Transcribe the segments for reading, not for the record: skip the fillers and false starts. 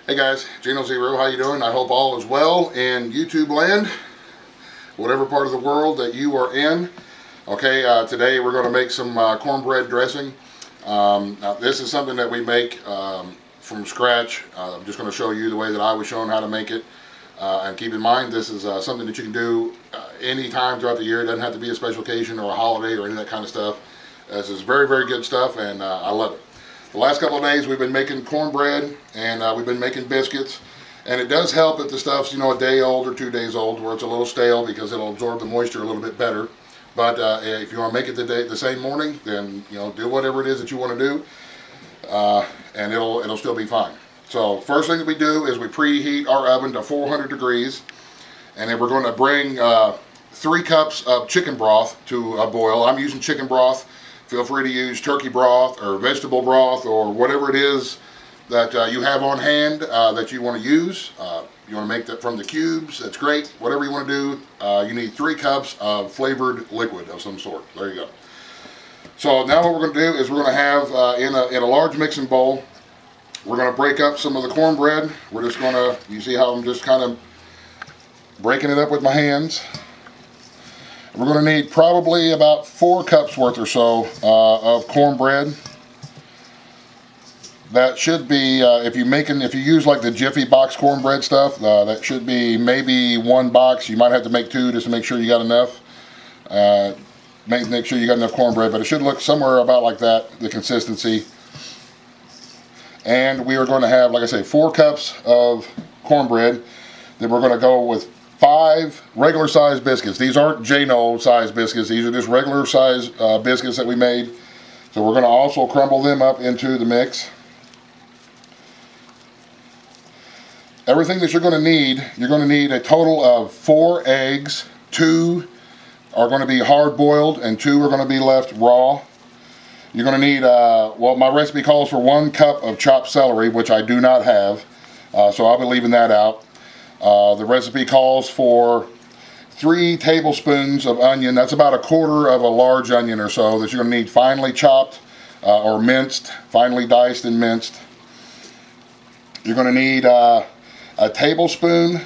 Hey guys, Gino Zero, how you doing? I hope all is well in YouTube land, whatever part of the world that you are in. Okay, today we're going to make some cornbread dressing. Now this is something that we make from scratch. I'm just going to show you the way that I was shown how to make it. And keep in mind, this is something that you can do any time throughout the year. It doesn't have to be a special occasion or a holiday or any of that kind of stuff. This is very, very good stuff, and I love it. The last couple of days we've been making cornbread and we've been making biscuits, and it does help if the stuff's, you know, a day old or 2 days old, where it's a little stale, because it'll absorb the moisture a little bit better. But if you want to make it the same morning, then, you know, do whatever it is that you want to do, and it'll still be fine. So first thing that we do is we preheat our oven to 400 degrees, and then we're going to bring 3 cups of chicken broth to a boil. I'm using chicken broth. Feel free to use turkey broth or vegetable broth or whatever it is that you have on hand that you want to use. You want to make that from the cubes, that's great. Whatever you want to do, you need 3 cups of flavored liquid of some sort. There you go. So now what we're going to do is we're going to have in a large mixing bowl, we're going to break up some of the cornbread. We're just going to, you see how I'm just kind of breaking it up with my hands. We're going to need probably about 4 cups worth or so of cornbread. That should be, if you use like the Jiffy box cornbread stuff, that should be maybe 1 box. You might have to make 2 just to make sure you got enough. Make sure you got enough cornbread, but it should look somewhere about like that, the consistency. And we are going to have, like I say, 4 cups of cornbread. Then we're going to go with 5 regular size biscuits. These aren't J-No size biscuits. These are just regular size biscuits that we made. So we're going to also crumble them up into the mix. Everything that you're going to need a total of 4 eggs. 2 are going to be hard boiled and 2 are going to be left raw. You're going to need, well, my recipe calls for 1 cup of chopped celery, which I do not have, so I'll be leaving that out. The recipe calls for 3 tablespoons of onion. That's about 1/4 of a large onion or so that you're going to need finely chopped or minced, finely diced and minced. You're going to need a teaspoon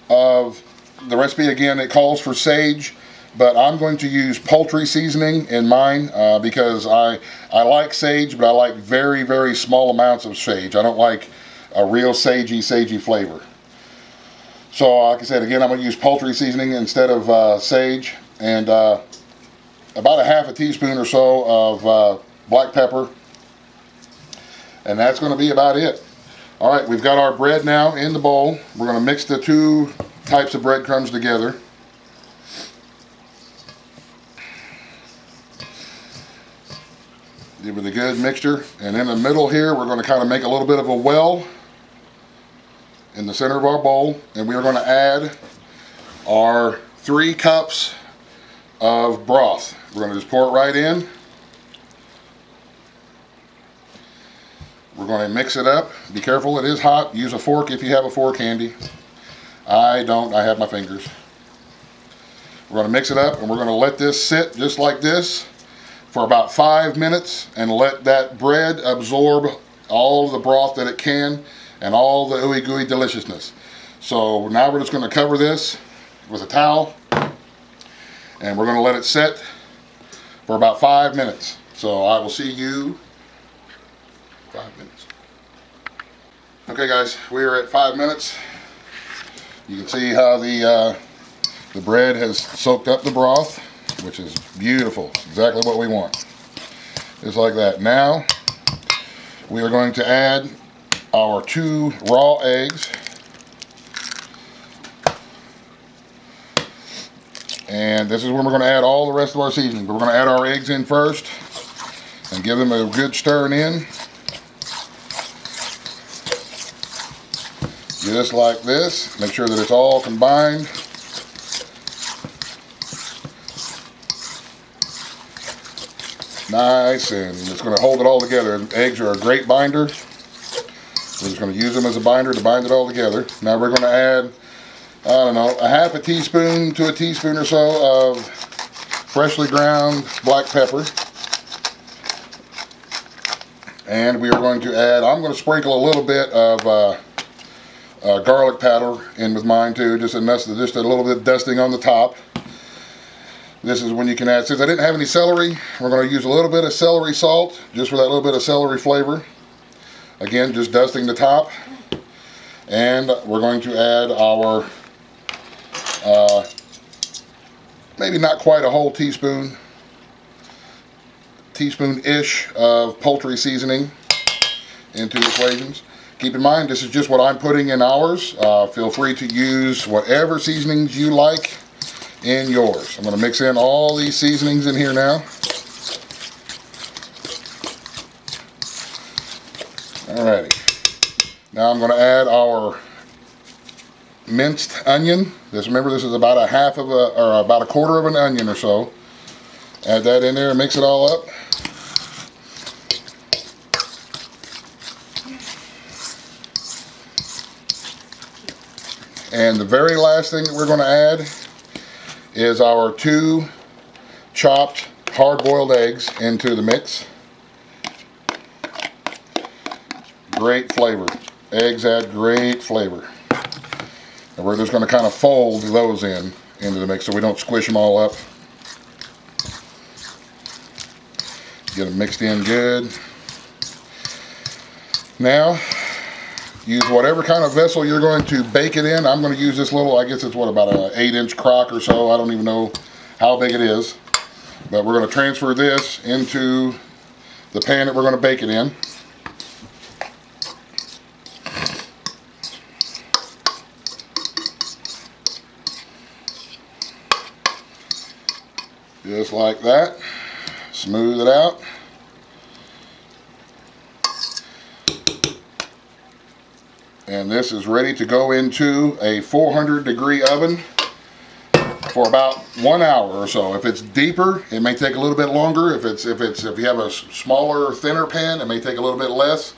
of, the recipe again, it calls for sage, but I'm going to use poultry seasoning in mine because I like sage, but I like very, very small amounts of sage. I don't like a real sagey flavor. So like I said, again, I'm going to use poultry seasoning instead of sage, and about 1/2 teaspoon or so of black pepper, and that's going to be about it. Alright, we've got our bread now in the bowl. We're going to mix the 2 types of breadcrumbs together. Give it a good mixture, and in the middle here we're going to kind of make a little bit of a well in the center of our bowl, and we are going to add our 3 cups of broth. We're going to just pour it right in. We're going to mix it up. Be careful, it is hot. Use a fork if you have a fork handy. I don't, I have my fingers. We're going to mix it up, and we're going to let this sit just like this for about 5 minutes and let that bread absorb all of the broth that it can and all the ooey gooey deliciousness. So now we're just going to cover this with a towel, and we're going to let it set for about 5 minutes. So I will see you 5 minutes. Okay guys, we are at 5 minutes. You can see how the bread has soaked up the broth, which is beautiful. It's exactly what we want. Just like that. Now we are going to add our 2 raw eggs, and this is when we're going to add all the rest of our seasoning. But we're going to add our eggs in first and give them a good stirring in, just like this. Make sure that it's all combined. Nice, and it's going to hold it all together. Eggs are a great binder. We're just going to use them as a binder to bind it all together. Now we're going to add, I don't know, 1/2 teaspoon to a teaspoon or so of freshly ground black pepper. And we are going to add, I'm going to sprinkle a little bit of garlic powder in with mine too, just a little bit of dusting on the top. This is when you can add, since I didn't have any celery, we're going to use a little bit of celery salt, just for that little bit of celery flavor. Again, just dusting the top. And we're going to add our, maybe not quite a whole teaspoon-ish of poultry seasoning into the equations. Keep in mind, this is just what I'm putting in ours. Feel free to use whatever seasonings you like in yours. I'm going to mix in all these seasonings in here now. Alrighty. Now I'm going to add our minced onion. Remember, this is about about a quarter of an onion or so. Add that in there and mix it all up. And the very last thing that we're going to add is our 2 chopped hard-boiled eggs into the mix. Great flavor. Eggs add great flavor. And we're just going to kind of fold those into the mix so we don't squish them all up. Get them mixed in good. Now, use whatever kind of vessel you're going to bake it in. I'm going to use this little, I guess it's what, about an 8-inch crock or so. I don't even know how big it is. But we're going to transfer this into the pan that we're going to bake it in. Just like that. Smooth it out. And this is ready to go into a 400-degree oven for about 1 hour or so. If it's deeper, it may take a little bit longer. If you have a smaller, thinner pan, it may take a little bit less.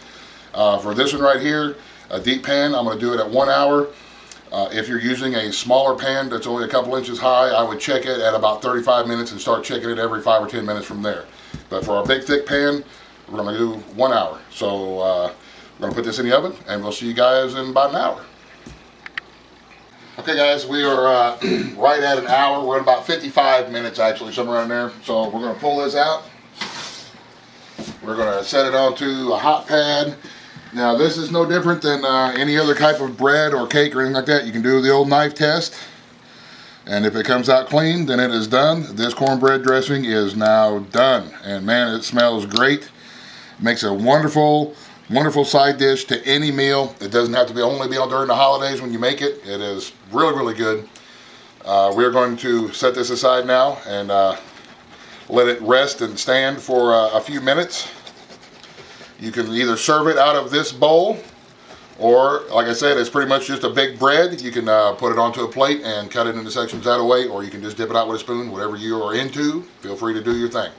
For this one right here, a deep pan, I'm going to do it at 1 hour. If you're using a smaller pan that's only a couple inches high, I would check it at about 35 minutes and start checking it every 5 or 10 minutes from there. But for our big thick pan, we're going to do 1 hour. So we're going to put this in the oven and we'll see you guys in about an hour. Okay guys, we are right at an hour. We're at about 55 minutes actually, somewhere around there. So we're going to pull this out. We're going to set it onto a hot pad. Now this is no different than any other type of bread or cake or anything like that. You can do the old knife test, and if it comes out clean, then it is done. This cornbread dressing is now done, and man, it smells great. It makes a wonderful side dish to any meal. It doesn't have to be only during the holidays when you make it. It is really good. We're going to set this aside now and let it rest and stand for a few minutes. You can either serve it out of this bowl, or like I said, it's pretty much just a big bread. You can put it onto a plate and cut it into sections that way, or you can just dip it out with a spoon. Whatever you are into, feel free to do your thing.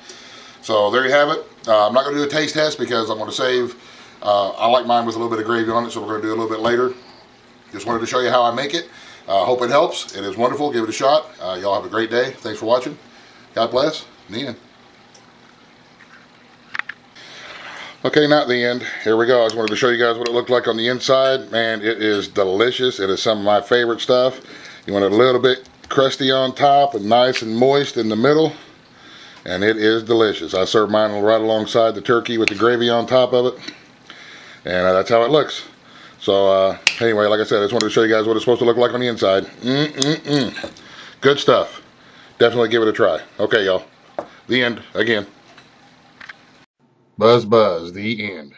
So there you have it. I'm not going to do a taste test because I'm going to save. I like mine with a little bit of gravy on it, so we're going to do it a little bit later. Just wanted to show you how I make it. Hope it helps. It is wonderful. Give it a shot. Y'all have a great day. Thanks for watching. God bless. In the end. Okay, not the end. Here we go. I just wanted to show you guys what it looked like on the inside. Man, it is delicious. It is some of my favorite stuff. You want it a little bit crusty on top and nice and moist in the middle. And it is delicious. I serve mine right alongside the turkey with the gravy on top of it. And that's how it looks. So anyway, like I said, I just wanted to show you guys what it's supposed to look like on the inside. Good stuff. Definitely give it a try. Okay, y'all. The end. Again. Buzz, buzz. The end.